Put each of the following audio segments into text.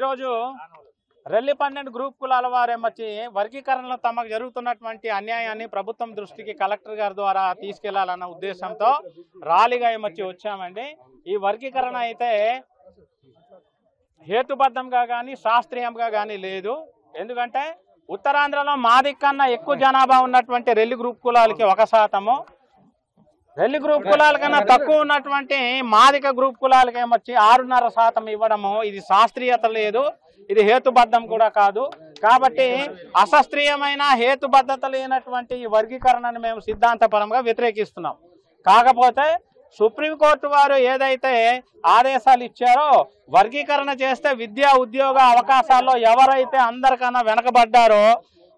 ఈరోజు రెల్లి 12 గ్రూప్ కులాల వారేమొచ్చి వర్గీకరణలో తమకు జరుగుతున్నటువంటి అన్యాయాన్ని ప్రభుత్వం దృష్టికి కలెక్టర్ గారి ద్వారా తీసుకెళ్లాలన్న ఉద్దేశంతో ర్యాలీగా ఏమొచ్చి వచ్చామండి. ఈ వర్గీకరణ అయితే హేతుబద్ధంగా కానీ శాస్త్రీయంగా కానీ లేదు. ఎందుకంటే ఉత్తరాంధ్రలో మాది కన్నా ఎక్కువ జనాభా ఉన్నటువంటి రెల్లి గ్రూప్ కులాలకి 1%, రెల్లి గ్రూప్ కులాల కన్నా తక్కువ ఉన్నటువంటి మాదిక గ్రూప్ కులాలకి ఏమొచ్చి 6.5% ఇవ్వడము ఇది శాస్త్రీయత లేదు, ఇది హేతుబద్ధం కూడా కాదు. కాబట్టి అశాస్త్రీయమైన హేతుబద్ధత లేనటువంటి ఈ వర్గీకరణను మేము సిద్ధాంతపరంగా వ్యతిరేకిస్తున్నాం. కాకపోతే సుప్రీంకోర్టు వారు ఏదైతే ఆదేశాలు ఇచ్చారో వర్గీకరణ చేస్తే విద్యా ఉద్యోగ అవకాశాల్లో ఎవరైతే అందరికన్నా వెనకబడ్డారో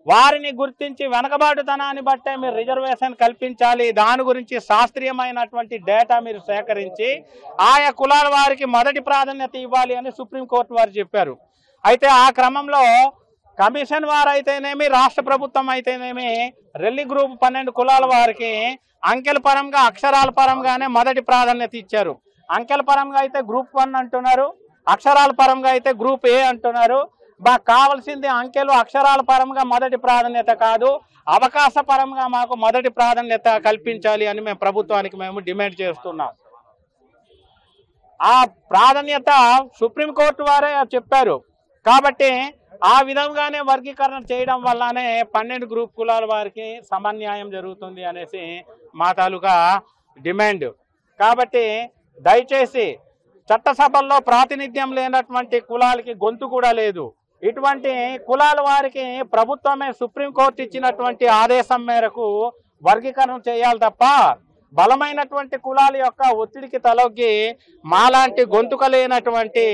వారిని గుర్తించి వెనకబాటుతనాన్ని బట్టే మీరు రిజర్వేషన్ కల్పించాలి. దాని గురించి శాస్త్రీయమైనటువంటి డేటా మీరు సేకరించి ఆయా కులాల వారికి మొదటి ప్రాధాన్యత ఇవ్వాలి అని సుప్రీంకోర్టు వారు చెప్పారు. అయితే ఆ క్రమంలో కమిషన్ వారు అయితేనేమి రాష్ట్ర ప్రభుత్వం అయితేనేమి రెల్లి గ్రూప్ 12 కులాల వారికి అంకెల పరంగా అక్షరాల పరంగానే మొదటి ప్రాధాన్యత ఇచ్చారు. అంకెల పరంగా అయితే గ్రూప్ 1 అంటున్నారు, అక్షరాల పరంగా అయితే గ్రూప్ ఏ అంటున్నారు. మాకు కావాల్సింది అంకెలు అక్షరాల పరంగా మొదటి ప్రాధాన్యత కాదు, అవకాశ పరంగా మాకు మొదటి ప్రాధాన్యత కల్పించాలి అని మేము ప్రభుత్వానికి డిమాండ్ చేస్తున్నాం. ఆ ప్రాధాన్యత సుప్రీంకోర్టు వారే చెప్పారు. కాబట్టి ఆ విధంగానే వర్గీకరణ చేయడం వల్లనే 12 గ్రూప్ కులాల వారికి సమన్యాయం జరుగుతుంది అనేసి మా తాలూకా డిమాండ్. కాబట్టి దయచేసి చట్టసభల్లో ప్రాతినిధ్యం లేనటువంటి కులాలకి గొంతు కూడా లేదు. ఇటువంటి కులాల వారికి ప్రభుత్వమే సుప్రీంకోర్టు ఇచ్చినటువంటి ఆదేశం మేరకు వర్గీకరణ చేయాలి తప్ప బలమైనటువంటి కులాల యొక్క ఒత్తిడికి తలొగ్గి మాలాంటి గొంతుక లేనటువంటి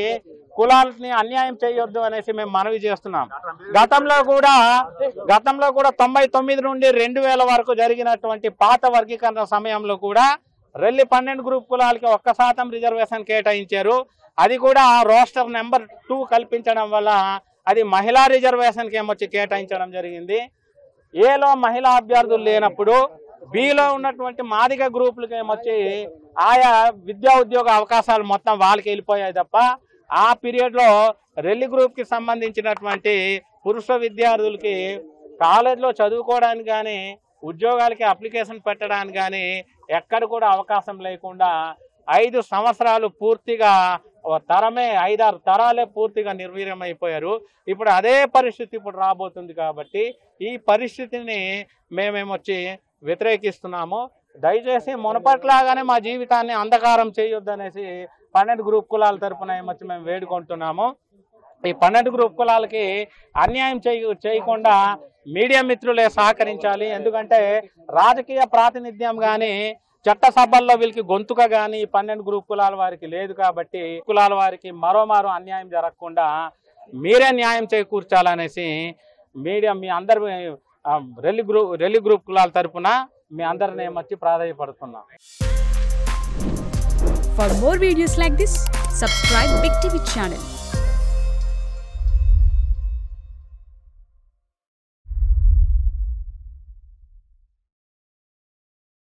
కులాలని అన్యాయం చేయొద్దు అనేసి మేము మనవి చేస్తున్నాం. గతంలో కూడా 99 నుండి 2000 వరకు జరిగినటువంటి పాత వర్గీకరణ సమయంలో కూడా రెల్లి 12 గ్రూప్ కులాలకి 1% రిజర్వేషన్ కేటాయించారు. అది కూడా రోస్టర్ నెంబర్ 2 కల్పించడం వల్ల అది మహిళా రిజర్వేషన్కి ఏమొచ్చి కేటాయించడం జరిగింది. ఏలో మహిళా అభ్యర్థులు లేనప్పుడు బిలో ఉన్నటువంటి మాదిగ గ్రూపులకి ఏమొచ్చి ఆయా విద్యా ఉద్యోగ అవకాశాలు మొత్తం వాళ్ళకి వెళ్ళిపోయాయి తప్ప ఆ పీరియడ్లో రెల్లి గ్రూప్కి సంబంధించినటువంటి పురుష విద్యార్థులకి కాలేజ్లో చదువుకోవడానికి కానీ ఉద్యోగాలకి అప్లికేషన్ పెట్టడానికి కానీ ఎక్కడ కూడా అవకాశం లేకుండా 5 సంవత్సరాలు పూర్తిగా తరమే 5-6 తరాలే పూర్తిగా నిర్వీర్యమైపోయారు. ఇప్పుడు అదే పరిస్థితి ఇప్పుడు రాబోతుంది. కాబట్టి ఈ పరిస్థితిని మేమేమొచ్చి వ్యతిరేకిస్తున్నాము. దయచేసి మునపట్లాగానే మా జీవితాన్ని అంధకారం చేయొద్దనేసి 12 గ్రూప్ కులాల తరఫున ఏమొచ్చి మేము వేడుకుంటున్నాము. ఈ 12 గ్రూప్ కులాలకి అన్యాయం చేయకుండా మీడియా మిత్రులే సహకరించాలి. ఎందుకంటే రాజకీయ ప్రాతినిధ్యం కానీ చట్టసభల్లో వీళ్ళకి గొంతుక కానీ 12 గ్రూప్ కులాల వారికి లేదు. కాబట్టి కులాల వారికి మరోమారు అన్యాయం జరగకుండా మీరే న్యాయం చేకూర్చాలనేసి మీడియా మీ అందరు రెల్లి గ్రూప్ కులాల తరఫున మీ అందరిని ఏమొచ్చి ప్రాధాన్యపడుతున్నాం. For more videos like this, subscribe Big TV channel.